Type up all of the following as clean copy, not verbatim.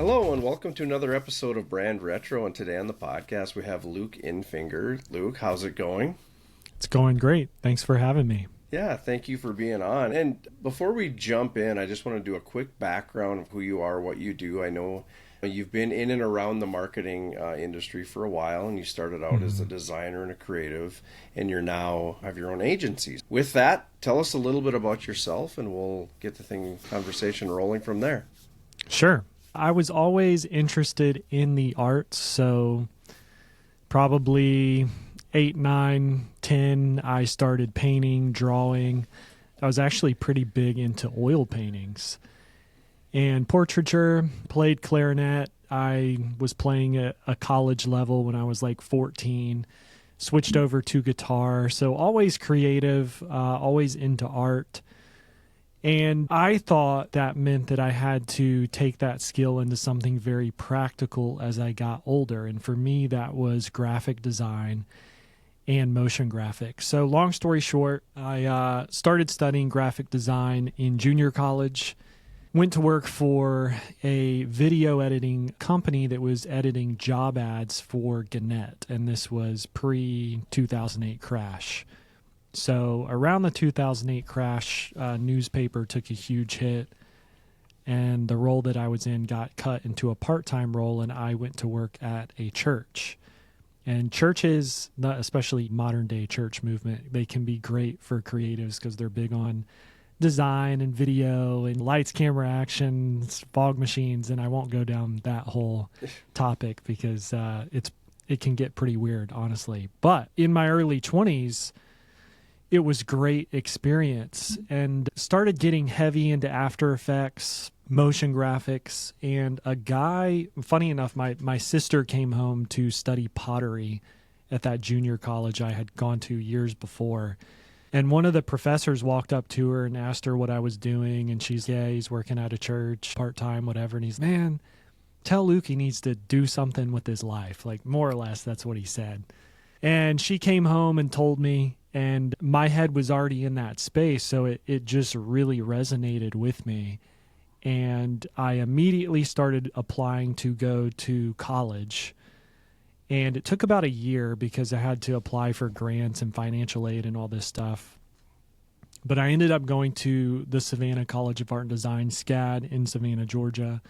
Hello and welcome to another episode of Brand Retro, and today on the podcast we have Luke Infinger. Luke, how's it going? It's going great. Thanks for having me. Yeah, thank you for being on. And before we jump in, I just want to do a quick background of who you are, what you do. I know you've been in and around the marketing industry for a while, and you started out as a designer and a creative, and you're now have your own agencies. With that, tell us a little bit about yourself, and we'll get the conversation rolling from there. Sure. I was always interested in the arts, so probably 8, 9, 10, I started painting, drawing. I was actually pretty big into oil paintings and portraiture, played clarinet. I was playing at a college level when I was like 14, switched over to guitar. So always creative, always into art. And I thought that meant that I had to take that skill into something very practical as I got older. And for me, that was graphic design and motion graphics. So long story short, I started studying graphic design in junior college, went to work for a video editing company that was editing job ads for Gannett. And this was pre-2008 crash. So around the 2008 crash, newspaper took a huge hit, and the role that I was in got cut into a part-time role, and I went to work at a church. And churches, especially modern-day church movement, they can be great for creatives because they're big on design and video and lights, camera, action, fog machines, and I won't go down that whole topic because it can get pretty weird, honestly. But in my early 20s, it was great experience and started getting heavy into After Effects, motion graphics, and a guy, funny enough, my sister came home to study pottery at that junior college I had gone to years before. And one of the professors walked up to her and asked her what I was doing. And she's, yeah, he's working at a church, part-time, whatever. And he's, man, tell Luke he needs to do something with his life. Like, more or less, that's what he said. And she came home and told me, and my head was already in that space, so it just really resonated with me. And I immediately started applying to go to college. And it took about a year because I had to apply for grants and financial aid and all this stuff. But I ended up going to the Savannah College of Art and Design, SCAD, in Savannah, Georgia.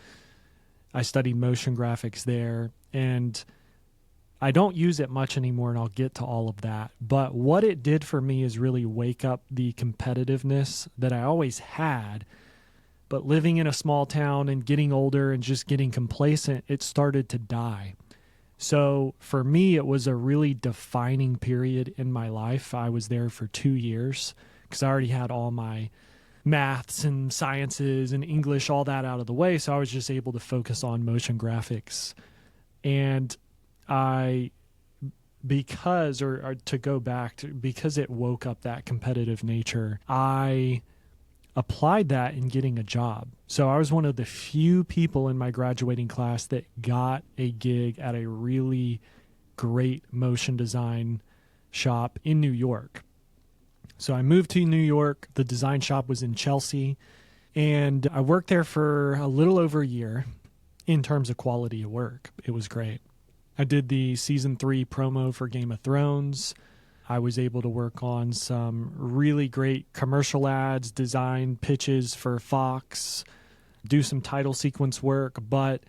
I studied motion graphics there, and I don't use it much anymore, and I'll get to all of that. But what it did for me is really wake up the competitiveness that I always had. But living in a small town and getting older and just getting complacent, it started to die. So for me, it was a really defining period in my life. I was there for 2 years because I already had all my maths and sciences and English, all that out of the way. So I was just able to focus on motion graphics. And because it woke up that competitive nature, I applied that in getting a job. So I was one of the few people in my graduating class that got a gig at a really great motion design shop in New York. So I moved to New York. The design shop was in Chelsea, and I worked there for a little over a year. In terms of quality of work, it was great. I did the season 3 promo for Game of Thrones. I was able to work on some really great commercial ads, design pitches for Fox, do some title sequence work. But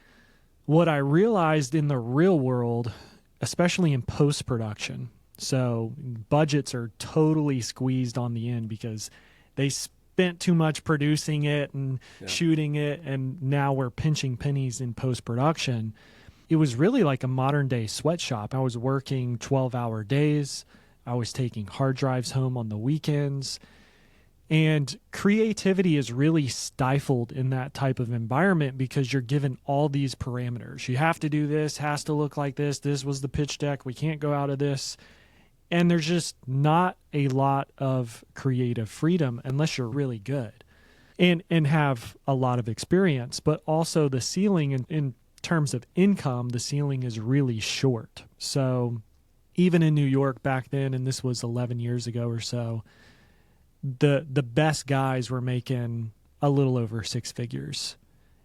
what I realized in the real world, especially in post-production, so budgets are totally squeezed on the end because they spent too much producing it and shooting it, and now we're pinching pennies in post-production. It was really like a modern-day sweatshop. I was working 12-hour days. I was taking hard drives home on the weekends. And creativity is really stifled in that type of environment because you're given all these parameters. You have to do this, has to look like this. This was the pitch deck. We can't go out of this. And there's just not a lot of creative freedom unless you're really good and have a lot of experience. But also the ceiling in terms of income, the ceiling is really short. So even in New York back then, and this was 11 years ago or so, the best guys were making a little over 6 figures.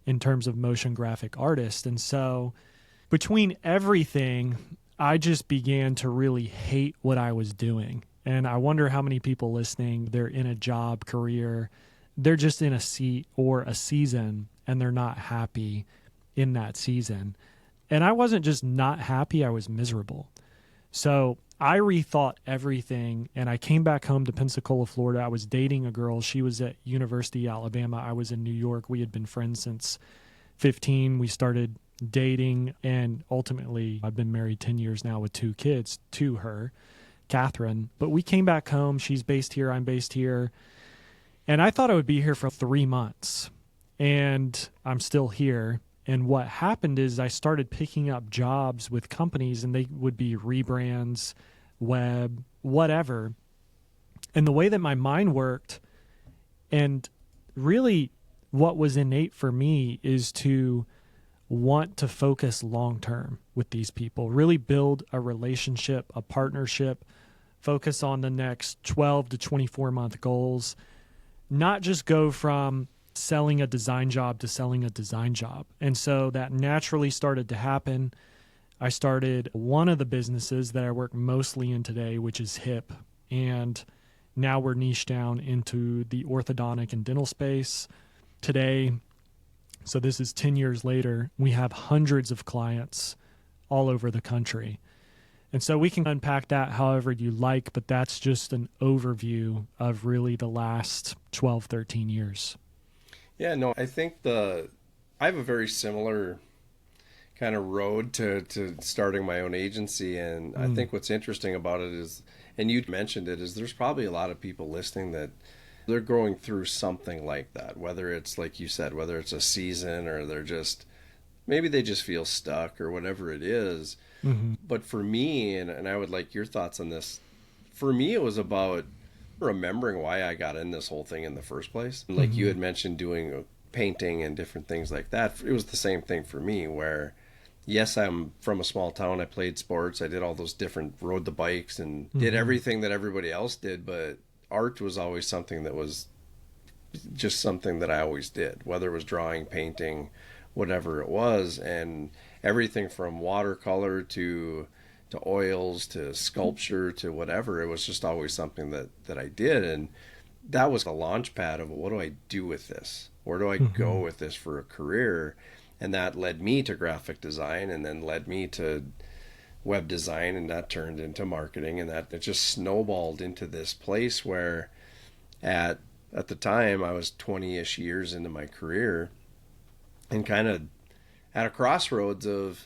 in terms of motion graphic artist. And so between everything, I just began to really hate what I was doing. And I wonder how many people listening, they're in a job, career, they're just in a seat or a season, and they're not happy in that season. And I wasn't just not happy, I was miserable. So I rethought everything, and I came back home to Pensacola, Florida. I was dating a girl. She was at University of Alabama. I was in New York. We had been friends since 15. We started dating, and ultimately I've been married 10 years now with 2 kids to her, Catherine. But we came back home. She's based here. I'm based here. And I thought I would be here for 3 months, and I'm still here. And what happened is I started picking up jobs with companies, and they would be rebrands, web, whatever. And the way that my mind worked, and really what was innate for me, is to want to focus long term with these people, really build a relationship, a partnership, focus on the next 12 to 24 month goals, not just go from selling a design job to selling a design job. And so that naturally started to happen. I started one of the businesses that I work mostly in today, which is hip. And now we're niched down into the orthodontic and dental space today. So this is 10 years later. We have hundreds of clients all over the country. And so we can unpack that however you like, but that's just an overview of really the last 12, 13 years. Yeah, no, I think I have a very similar kind of road to starting my own agency. And I think what's interesting about it is, and you mentioned it, is there's probably a lot of people listening that they're going through something like that, whether it's like you said, whether it's a season or maybe they just feel stuck or whatever it is. Mm-hmm. But for me, and I would like your thoughts on this, for me, it was about remembering why I got in this whole thing in the first place. Like you had mentioned doing painting and different things like that. It was the same thing for me where, yes, I'm from a small town. I played sports. I did all those rode the bikes and did everything that everybody else did. But art was always something that was just something that I always did, whether it was drawing, painting, whatever it was. And everything from watercolor to oils to sculpture to whatever, it was just always something that I did. And that was the launch pad of what do I do with this? Where do I go with this for a career? And that led me to graphic design, and then led me to web design, and that turned into marketing, and that it just snowballed into this place where at the time I was 20-ish years into my career and kind of at a crossroads of,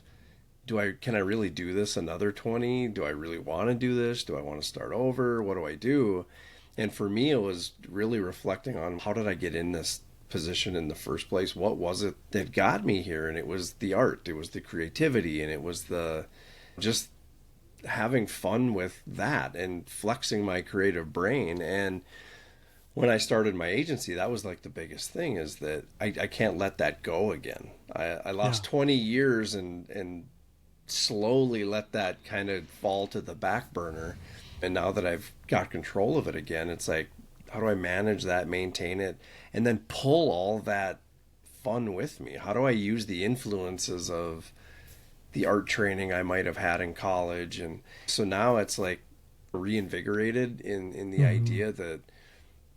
can I really do this another 20? Do I really want to do this? Do I want to start over? What do I do? And for me, it was really reflecting on, how did I get in this position in the first place? What was it that got me here? And it was the art, it was the creativity, and it was just having fun with that and flexing my creative brain. And when I started my agency, that was like the biggest thing, is that I can't let that go again. I lost 20 years and slowly let that kind of fall to the back burner. And now that I've got control of it again, it's like, how do I manage that, maintain it, and then pull all that fun with me? How do I use the influences of the art training I might have had in college? And so now it's like reinvigorated in the idea that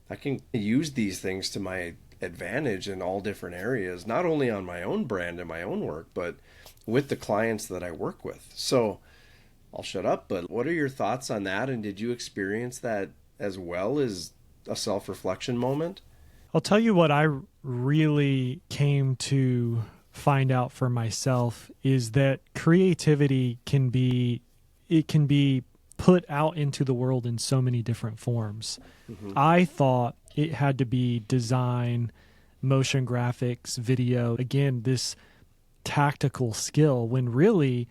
I can use these things to my advantage in all different areas, not only on my own brand and my own work, but with the clients that I work with. So I'll shut up, but what are your thoughts on that? And did you experience that as well as a self-reflection moment? I'll tell you what I really came to find out for myself is that creativity can be put out into the world in so many different forms. I thought it had to be design, motion graphics, video, again, this tactical skill, when really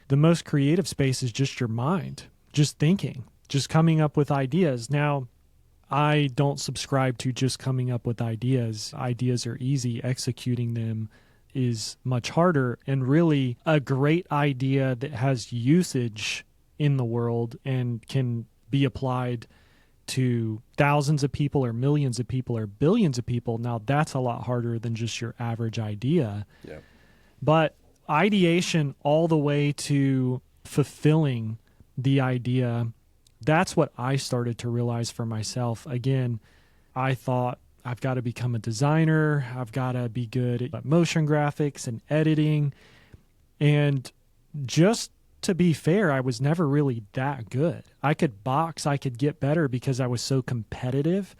the most creative space is just your mind, just thinking, just coming up with ideas. Now, I don't subscribe to just coming up with ideas. Ideas are easy. Executing them is much harder. And really, a great idea that has usage in the world and can be applied to thousands of people or millions of people or billions of people, now that's a lot harder than just your average idea. Yeah. But ideation all the way to fulfilling the idea, that's what I started to realize for myself. Again, I thought I've got to become a designer. I've got to be good at motion graphics and editing. And just to be fair, I was never really that good. I could box, I could get better because I was so competitive,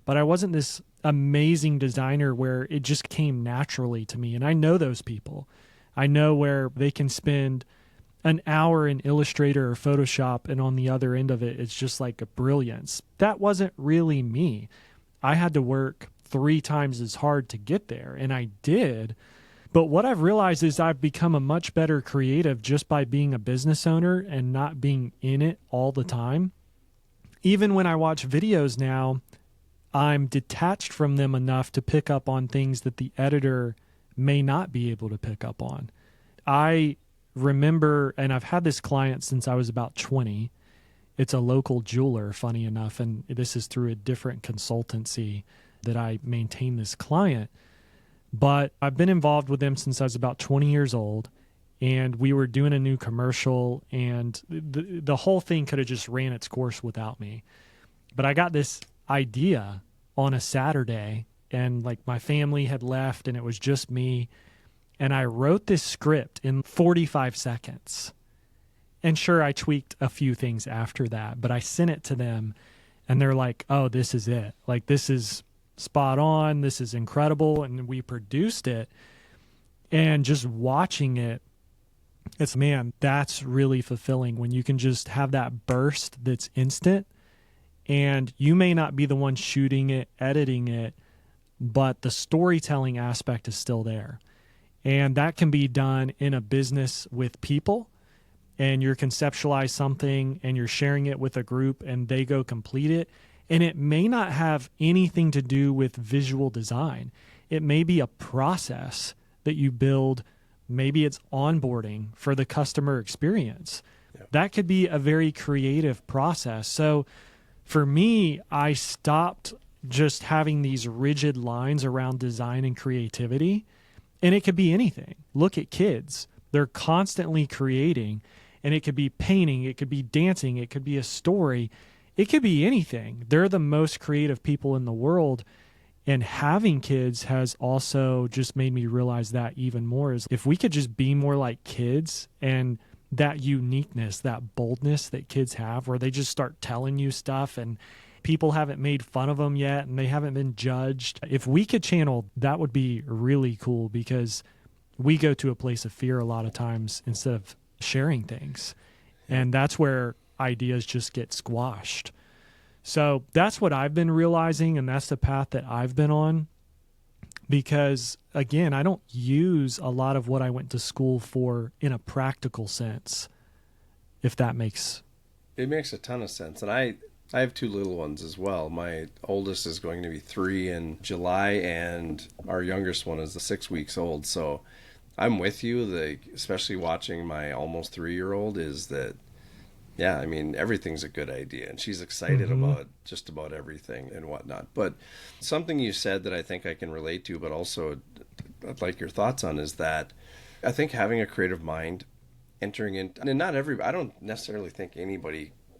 but I wasn't this amazing designer where it just came naturally to me. And I know those people. I know where they can spend an hour in Illustrator or Photoshop, and on the other end of it, it's just like a brilliance. That wasn't really me. I had to work 3 times as hard to get there, and I did. But what I've realized is I've become a much better creative just by being a business owner and not being in it all the time. Even when I watch videos now, I'm detached from them enough to pick up on things that the editor may not be able to pick up on. I remember, and I've had this client since I was about 20. It's a local jeweler, funny enough, and this is through a different consultancy that I maintain this client. But I've been involved with them since I was about 20 years old, and we were doing a new commercial, and the whole thing could have just ran its course without me. But I got this idea on a Saturday, and like my family had left, and it was just me, and I wrote this script in 45 seconds. And sure, I tweaked a few things after that, but I sent it to them, and they're like, oh, this is it. Like, this is spot on. This is incredible. And we produced it, and just watching it, it's, man, that's really fulfilling when you can just have that burst that's instant, and you may not be the one shooting it, editing it, but the storytelling aspect is still there. And that can be done in a business with people, and you're conceptualize something and you're sharing it with a group and they go complete it. And it may not have anything to do with visual design. It may be a process that you build. Maybe it's onboarding for the customer experience. Yep. That could be a very creative process. So for me, I stopped just having these rigid lines around design and creativity. And it could be anything. Look at kids. They're constantly creating, and it could be painting, it could be dancing, it could be a story. It could be anything. They're the most creative people in the world. And having kids has also just made me realize that even more, is if we could just be more like kids, and that uniqueness, that boldness that kids have, where they just start telling you stuff and people haven't made fun of them yet and they haven't been judged. If we could channel, that would be really cool, because we go to a place of fear a lot of times instead of sharing things. And that's where ideas just get squashed. So that's what I've been realizing, and that's the path that I've been on, because again, I don't use a lot of what I went to school for in a practical sense, if that makes... It makes a ton of sense. And I have 2 little ones as well. My oldest is going to be 3 in July, and our youngest one is 6 weeks old. So I'm with you, especially watching my almost 3-year-old, is that, yeah, I mean, everything's a good idea, and she's excited about just about everything and whatnot. But something you said that I think I can relate to, but also I'd like your thoughts on, is that I think having a creative mind, entering in, and I don't necessarily think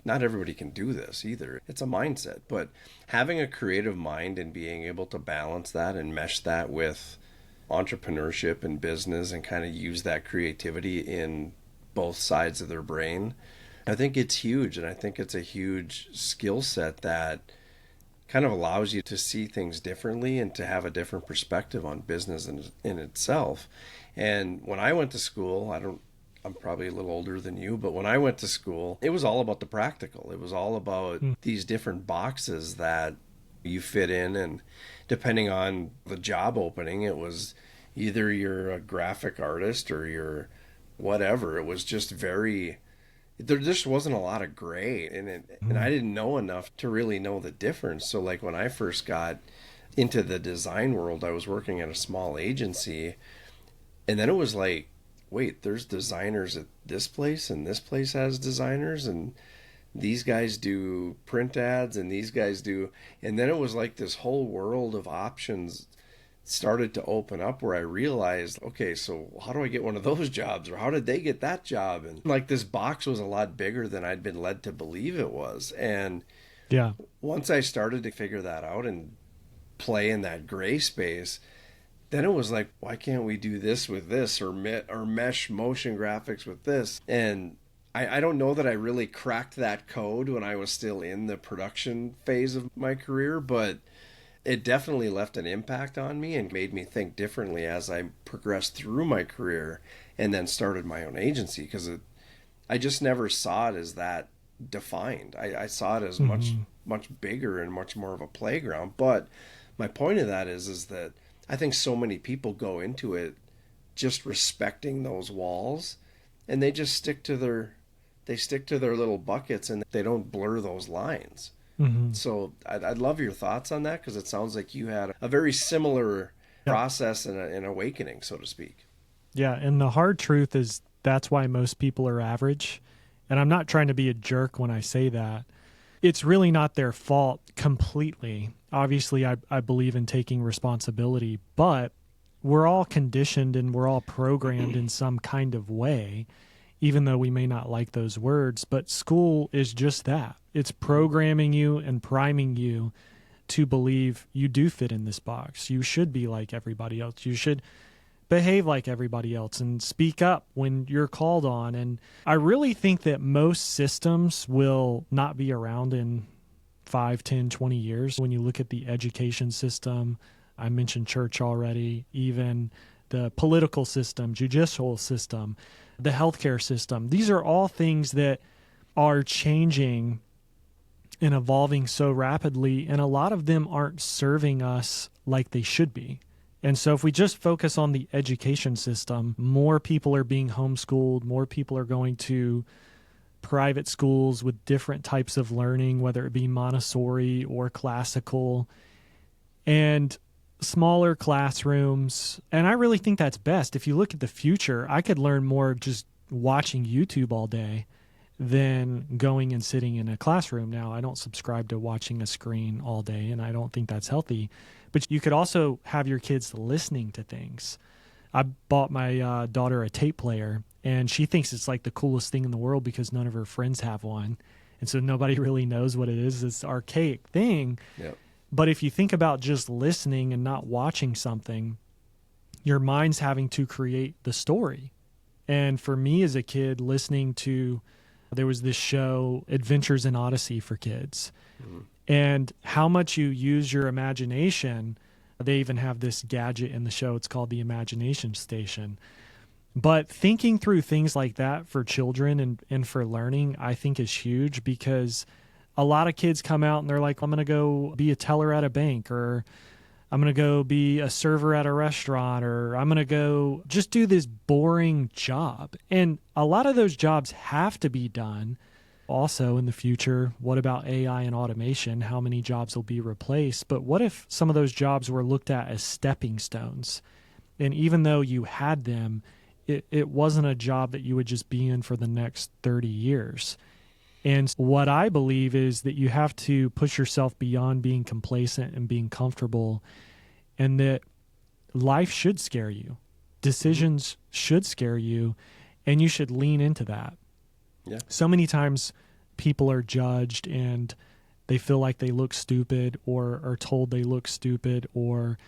not everybody can do this either. It's a mindset, but having a creative mind and being able to balance that and mesh that with entrepreneurship and business, and kind of use that creativity in both sides of their brain, I think it's huge. And I think it's a huge skill set that kind of allows you to see things differently and to have a different perspective on business in itself. And when I went to school, I'm probably a little older than you, but when I went to school, it was all about the practical. It was all about these different boxes that you fit in, and depending on the job opening, it was either you're a graphic artist or you're whatever. It was just there just wasn't a lot of gray in it, and I didn't know enough to really know the difference. So like when I first got into the design world, I was working at a small agency, and then it was like, wait, there's designers at this place, and this place has designers, and these guys do print ads and these guys do, and then it was like this whole world of options started to open up where I realized, okay, so how do I get one of those jobs, or how did they get that job? And like this box was a lot bigger than I'd been led to believe it was. And Yeah. once I started to figure that out and play in that gray space, then it was like, why can't we do this with this, or mesh motion graphics with this? And I don't know that I really cracked that code when I was still in the production phase of my career, but it definitely left an impact on me and made me think differently as I progressed through my career and then started my own agency, because I just never saw it as that defined. I saw it as much bigger and much more of a playground. But my point of that is that I think so many people go into it just respecting those walls, and they just stick to their little buckets, and they don't blur those lines. So I'd love your thoughts on that, because it sounds like you had a very similar process and an awakening, so to speak. Yeah, and the hard truth is that's why most people are average. And I'm not trying to be a jerk when I say that. It's really not their fault completely. Obviously, I believe in taking responsibility, but we're all conditioned and we're all programmed in some kind of way, even though we may not like those words. But school is just that. It's programming you and priming you to believe you do fit in this box. You should be like everybody else. You should behave like everybody else and speak up when you're called on. And I really think that most systems will not be around in 5, 10, 20 years. When you look at the education system, I mentioned church already, even the political system, judicial system, the healthcare system. These are all things that are changing and evolving so rapidly, and a lot of them aren't serving us like they should be. And so if we just focus on the education system, more people are being homeschooled, more people are going to private schools with different types of learning, whether it be Montessori or classical, and smaller classrooms. And I really think that's best. If you look at the future, I could learn more just watching YouTube all day than going and sitting in a classroom. Now, I don't subscribe to watching a screen all day, and I don't think that's healthy. But you could also have your kids listening to things. I bought my daughter a tape player, and she thinks it's like the coolest thing in the world because none of her friends have one. And so nobody really knows what it is. It's an archaic thing. Yep. But if you think about just listening and not watching something, your mind's having to create the story. And for me as a kid, listening to, there was this show, Adventures in Odyssey for kids. And how much you use your imagination. They even have this gadget in the show. It's called the Imagination Station. But thinking through things like that for children and for learning, I think is huge, because a lot of kids come out and they're like, I'm going to go be a teller at a bank, or I'm going to go be a server at a restaurant, or I'm going to go just do this boring job. And a lot of those jobs have to be done. Also, in the future, what about AI and automation? How many jobs will be replaced? But what if some of those jobs were looked at as stepping stones? And even though you had them, it wasn't a job that you would just be in for the next 30 years. And what I believe is that you have to push yourself beyond being complacent and being comfortable, and that life should scare you. Decisions should scare you, and you should lean into that. Yeah. So many times people are judged and they feel like they look stupid, or are told they look stupid, or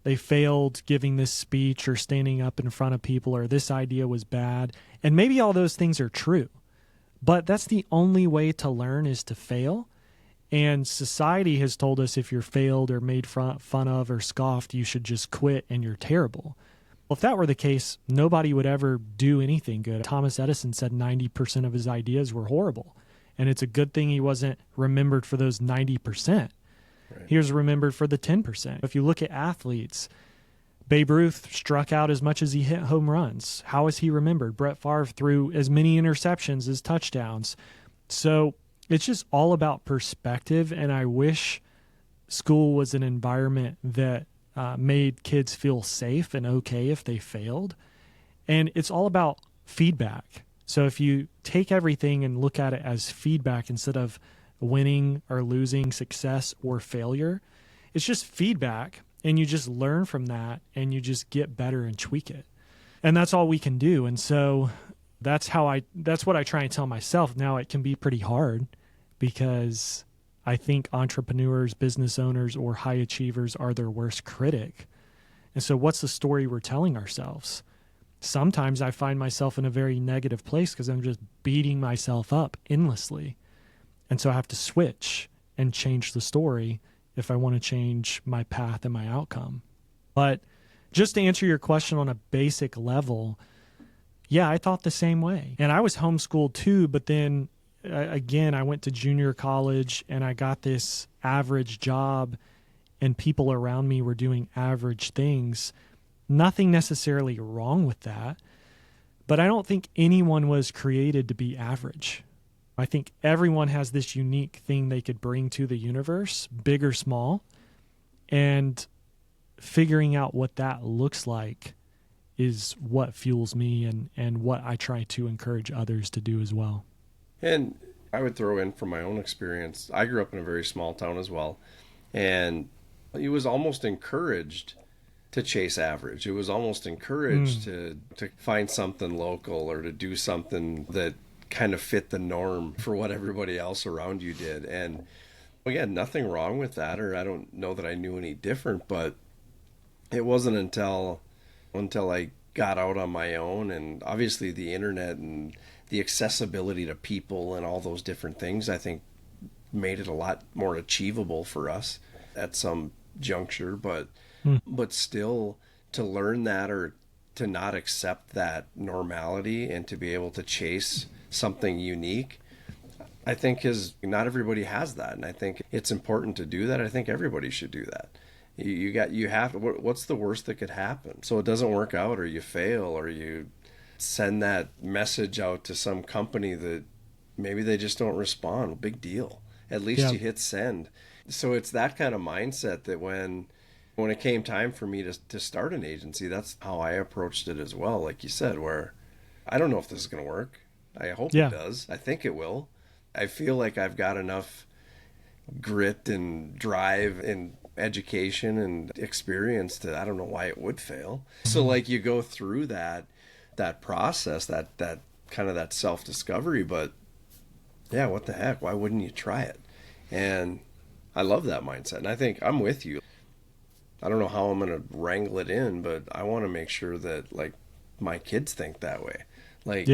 they failed giving this speech or standing up in front of people, or this idea was bad. And maybe all those things are true, but that's the only way to learn, is to fail. And society has told us if you're failed or made fun of or scoffed, you should just quit and you're terrible. Well, if that were the case, nobody would ever do anything good. Thomas Edison said 90% of his ideas were horrible. And it's a good thing he wasn't remembered for those 90%. Right. He was remembered for the 10%. If you look at athletes, Babe Ruth struck out as much as he hit home runs. How is he remembered? Brett Favre threw as many interceptions as touchdowns. So it's just all about perspective. And I wish school was an environment that made kids feel safe and okay if they failed. And it's all about feedback. So if you take everything and look at it as feedback instead of winning or losing, success or failure, it's just feedback, and you just learn from that and you just get better and tweak it. And that's all we can do. And so that's what I try and tell myself. Now it can be pretty hard because I think entrepreneurs, business owners, or high achievers are their worst critic. And so what's the story we're telling ourselves? Sometimes I find myself in a very negative place because I'm just beating myself up endlessly. And so I have to switch and change the story if I want to change my path and my outcome. But just to answer your question on a basic level, yeah, I thought the same way. And I was homeschooled too, but then again, I went to junior college and I got this average job and people around me were doing average things. Nothing necessarily wrong with that, but I don't think anyone was created to be average. I think everyone has this unique thing they could bring to the universe, big or small, and figuring out what that looks like is what fuels me and what I try to encourage others to do as well. And I would throw in from my own experience, I grew up in a very small town as well, and it was almost encouraged to chase average. It was almost encouraged to find something local or to do something that kind of fit the norm for what everybody else around you did. And again, nothing wrong with that, or I don't know that I knew any different, but it wasn't until I got out on my own, and obviously the internet and the accessibility to people and all those different things, I think made it a lot more achievable for us at some juncture, but still to learn that or to not accept that normality and to be able to chase something unique, I think not everybody has that. And I think it's important to do that. I think everybody should do that. What's the worst that could happen? So it doesn't work out, or you fail, or you send that message out to some company that maybe they just don't respond. Big deal. At least you hit send. So it's that kind of mindset that when it came time for me to start an agency, that's how I approached it as well. Like you said, where I don't know if this is going to work. I hope it does. I think it will. I feel like I've got enough grit and drive and education and experience that I don't know why it would fail. So like you go through that process, that kind of that self-discovery, but yeah, what the heck? Why wouldn't you try it? And I love that mindset. And I think I'm with you. I don't know how I'm going to wrangle it in, but I want to make sure that like my kids think that way. Like,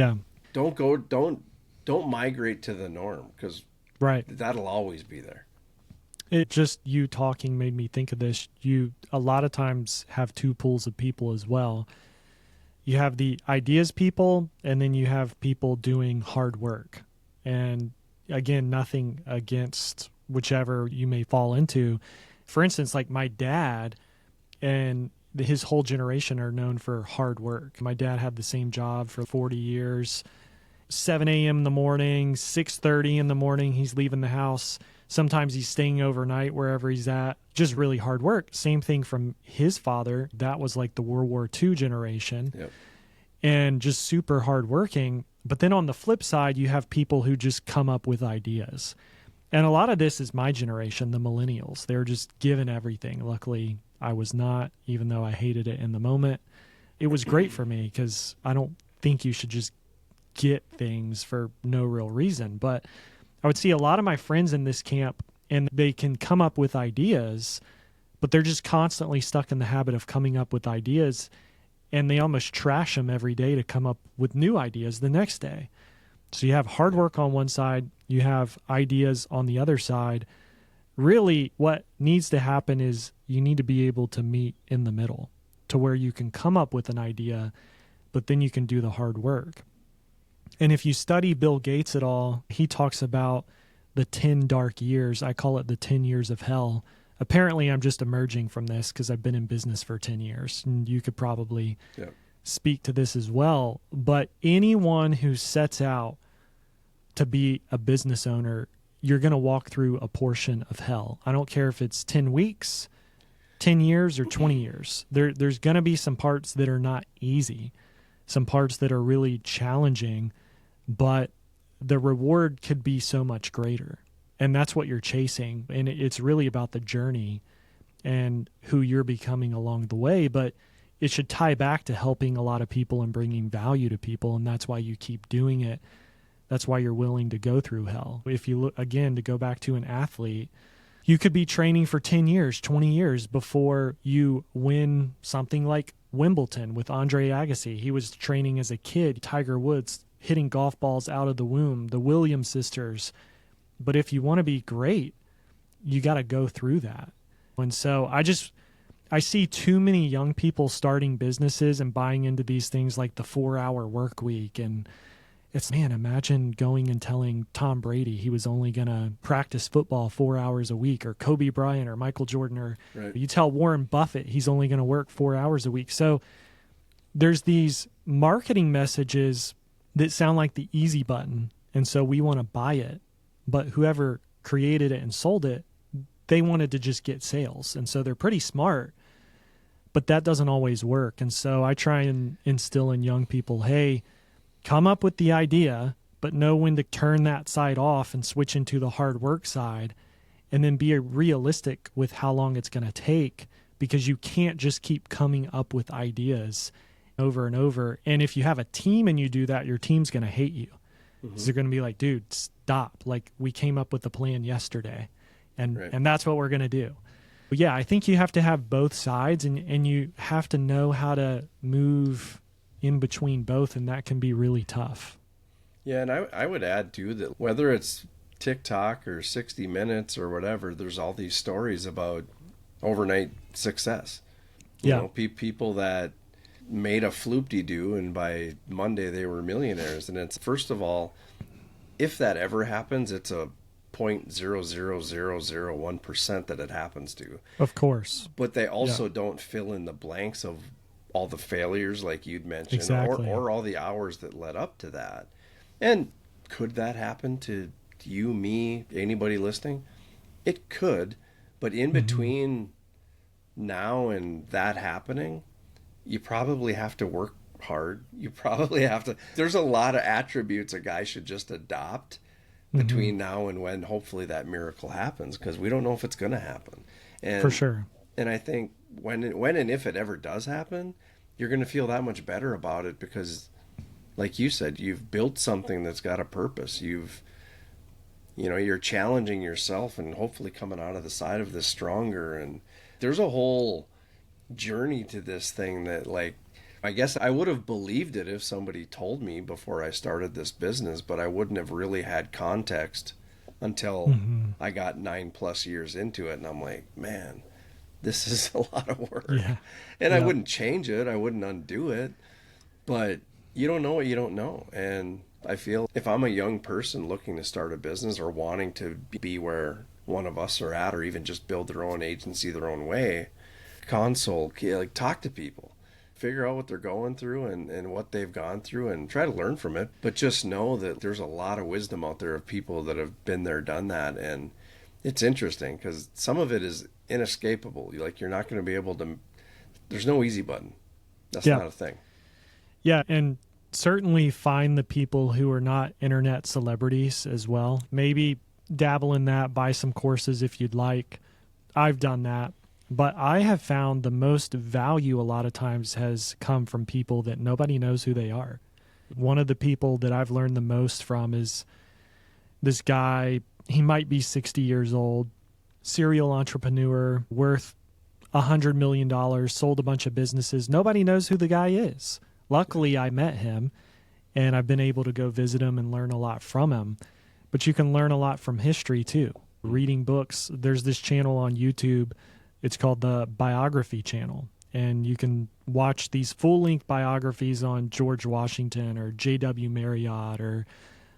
don't migrate to the norm, because that'll always be there. It just, you talking made me think of this. You a lot of times have two pools of people as well. You have the ideas people, and then you have people doing hard work. And again, nothing against whichever you may fall into. For instance, like my dad and his whole generation are known for hard work. My dad had the same job for 40 years, 7 a.m. in the morning, 6:30 in the morning, he's leaving the house. Sometimes he's staying overnight wherever he's at. Just really hard work. Same thing from his father. That was like the World War II generation. Yep. And just super hardworking. But then on the flip side, you have people who just come up with ideas. And a lot of this is my generation, the millennials. They're just given everything. Luckily, I was not, even though I hated it in the moment. It was great for me because I don't think you should just get things for no real reason. But I would see a lot of my friends in this camp, and they can come up with ideas, but they're just constantly stuck in the habit of coming up with ideas, and they almost trash them every day to come up with new ideas the next day. So you have hard work on one side, you have ideas on the other side. Really, what needs to happen is you need to be able to meet in the middle to where you can come up with an idea, but then you can do the hard work. And if you study Bill Gates at all, he talks about the 10 dark years. I call it the 10 years of hell. Apparently, I'm just emerging from this because I've been in business for 10 years. And you could probably speak to this as well. But anyone who sets out to be a business owner, you're going to walk through a portion of hell. I don't care if it's 10 weeks, 10 years, or 20 years. There's going to be some parts that are not easy, some parts that are really challenging. but the reward could be so much greater. And that's what you're chasing. And it's really about the journey and who you're becoming along the way. But it should tie back to helping a lot of people and bringing value to people. And that's why you keep doing it. That's why you're willing to go through hell. If you look, again, to go back to an athlete, you could be training for 10 years, 20 years before you win something like Wimbledon with Andre Agassi. He was training as a kid, Tiger Woods, hitting golf balls out of the womb, the Williams sisters. But if you want to be great, you got to go through that. And so I see too many young people starting businesses and buying into these things like the 4-hour work week. And it's, man, imagine going and telling Tom Brady he was only going to practice football 4 hours a week, or Kobe Bryant or Michael Jordan, or right. You tell Warren Buffett he's only going to work 4 hours a week. So there's these marketing messages that sound like the easy button. And so we want to buy it. But whoever created it and sold it, they wanted to just get sales. And so they're pretty smart, but that doesn't always work. And so I try and instill in young people, hey, come up with the idea, but know when to turn that side off and switch into the hard work side, and then be realistic with how long it's going to take, because you can't just keep coming up with ideas over and over. And if you have a team and you do that, your team's going to hate you. Mm-hmm. They're going to be like, dude, stop. Like, we came up with the plan yesterday, and right. and that's what we're going to do. But yeah, I think you have to have both sides, and you have to know how to move in between both, and that can be really tough. Yeah, and I would add too that whether it's TikTok or 60 Minutes or whatever, there's all these stories about overnight success. You know, people that made a floop-de-doo and by Monday they were millionaires. And it's, first of all, if that ever happens, it's a 0.00001% that it happens to. Of course. But they also don't fill in the blanks of all the failures like you'd mentioned, exactly. or all the hours that led up to that. And could that happen to you, me, anybody listening? It could, but in between now and that happening, you probably have to work hard. You probably have to, there's a lot of attributes a guy should just adopt between now and when hopefully that miracle happens, because we don't know if it's going to happen. And for sure. And I think when and if it ever does happen, you're going to feel that much better about it, because like you said, you've built something that's got a purpose. You're challenging yourself and hopefully coming out of the side of this stronger. And there's a whole journey to this thing that, like, I guess I would have believed it if somebody told me before I started this business, but I wouldn't have really had context until I got 9+ years into it. And I'm like, man, this is a lot of work. Yeah. And I wouldn't change it. I wouldn't undo it. But you don't know what you don't know. And I feel if I'm a young person looking to start a business or wanting to be where one of us are at, or even just build their own agency their own way, like, talk to people. Figure out what they're going through and what they've gone through, and try to learn from it. But just know that there's a lot of wisdom out there of people that have been there, done that. And it's interesting because some of it is inescapable. Like, you're not going to be able to, there's no easy button. That's not a thing. Yeah. And certainly find the people who are not internet celebrities as well. Maybe dabble in that, buy some courses if you'd like. I've done that. But I have found the most value a lot of times has come from people that nobody knows who they are. One of the people that I've learned the most from is this guy. He might be 60 years old, serial entrepreneur, worth $100 million, sold a bunch of businesses. Nobody knows who the guy is. Luckily, I met him, and I've been able to go visit him and learn a lot from him. But you can learn a lot from history, too. Reading books. There's this channel on YouTube. It's called the Biography Channel, and you can watch these full-length biographies on George Washington or J.W. Marriott or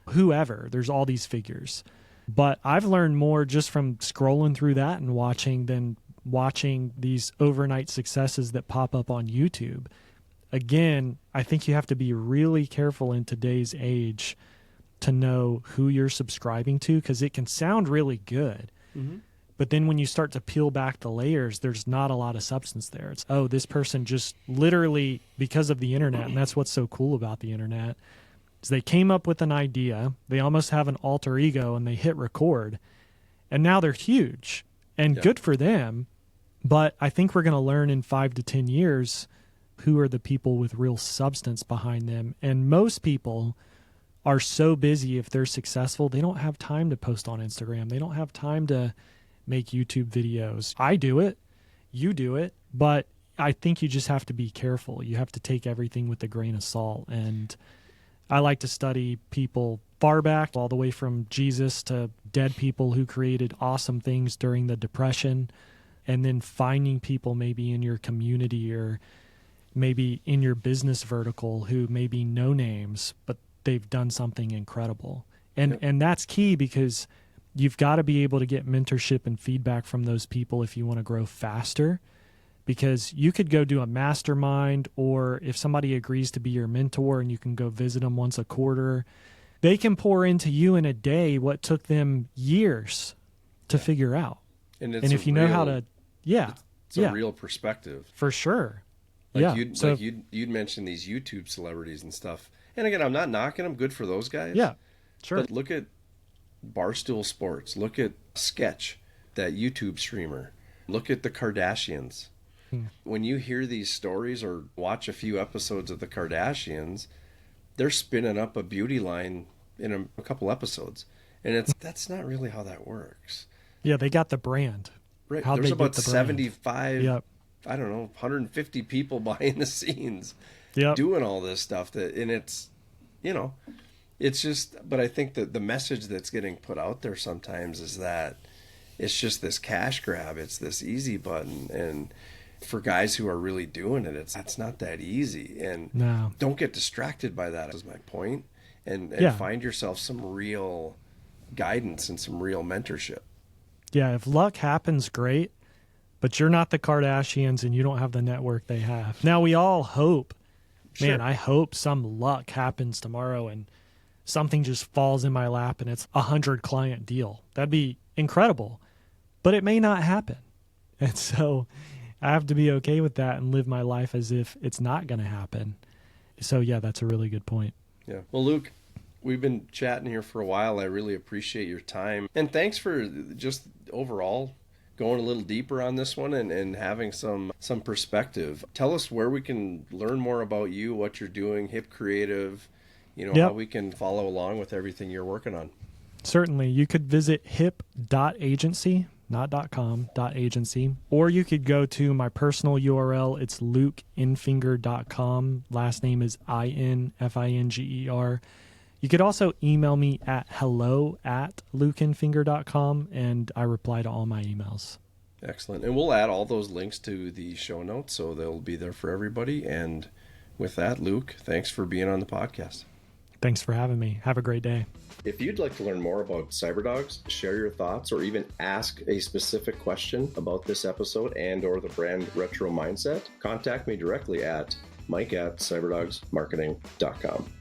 whoever. There's all these figures. But I've learned more just from scrolling through that and watching than watching these overnight successes that pop up on YouTube. Again, I think you have to be really careful in today's age to know who you're subscribing to, because it can sound really good. But then when you start to peel back the layers, there's not a lot of substance there. It's, oh, this person just literally, because of the internet, and that's what's so cool about the internet, is they came up with an idea, they almost have an alter ego, and they hit record, and now they're huge and good for them. But I think we're going to learn in 5 to 10 years who are the people with real substance behind them. And most people are so busy, if they're successful, they don't have time to post on Instagram. They don't have time to make YouTube videos. I do it, you do it, but I think you just have to be careful. You have to take everything with a grain of salt. And I like to study people far back, all the way from Jesus to dead people who created awesome things during the Depression, and then finding people maybe in your community or maybe in your business vertical who maybe no names, but they've done something incredible. And that's key, because you've got to be able to get mentorship and feedback from those people if you want to grow faster. Because you could go do a mastermind, or if somebody agrees to be your mentor and you can go visit them once a quarter, they can pour into you in a day what took them years to figure out. And if you know how to, it's a real perspective. For sure. You'd mentioned these YouTube celebrities and stuff. And again, I'm not knocking them. Good for those guys. Yeah, sure. But look at Barstool Sports. Look at Sketch, that YouTube streamer. Look at the Kardashians. When you hear these stories or watch a few episodes of the Kardashians, they're spinning up a beauty line in a couple episodes. And that's not really how that works. Yeah, they got the brand. Right. There's about 75, I don't know, 150 people behind the scenes doing all this stuff. It's just, but I think that the message that's getting put out there sometimes is that it's just this cash grab. It's this easy button. And for guys who are really doing it, it's not that easy. And don't get distracted by that, is my point. And find yourself some real guidance and some real mentorship. Yeah, if luck happens, great. But you're not the Kardashians and you don't have the network they have. Now, we all hope, man, I hope some luck happens tomorrow and something just falls in my lap and it's 100 client deal. That'd be incredible. But it may not happen. And so I have to be okay with that and live my life as if it's not going to happen. So, yeah, that's a really good point. Yeah. Well, Luke, we've been chatting here for a while. I really appreciate your time. And thanks for just overall going a little deeper on this one and having some perspective. Tell us where we can learn more about you, what you're doing, Hip Creative, how we can follow along with everything you're working on. Certainly. You could visit hip.agency, not .com, .agency, or you could go to my personal URL. It's lukeinfinger.com. Last name is Infinger. You could also email me at hello@lukeinfinger.com, and I reply to all my emails. Excellent. And we'll add all those links to the show notes, so they'll be there for everybody. And with that, Luke, thanks for being on the podcast. Thanks for having me. Have a great day. If you'd like to learn more about Cyberdogz, share your thoughts, or even ask a specific question about this episode and or the brand Retro Mindset, contact me directly at mike@cyberdogzmarketing.com.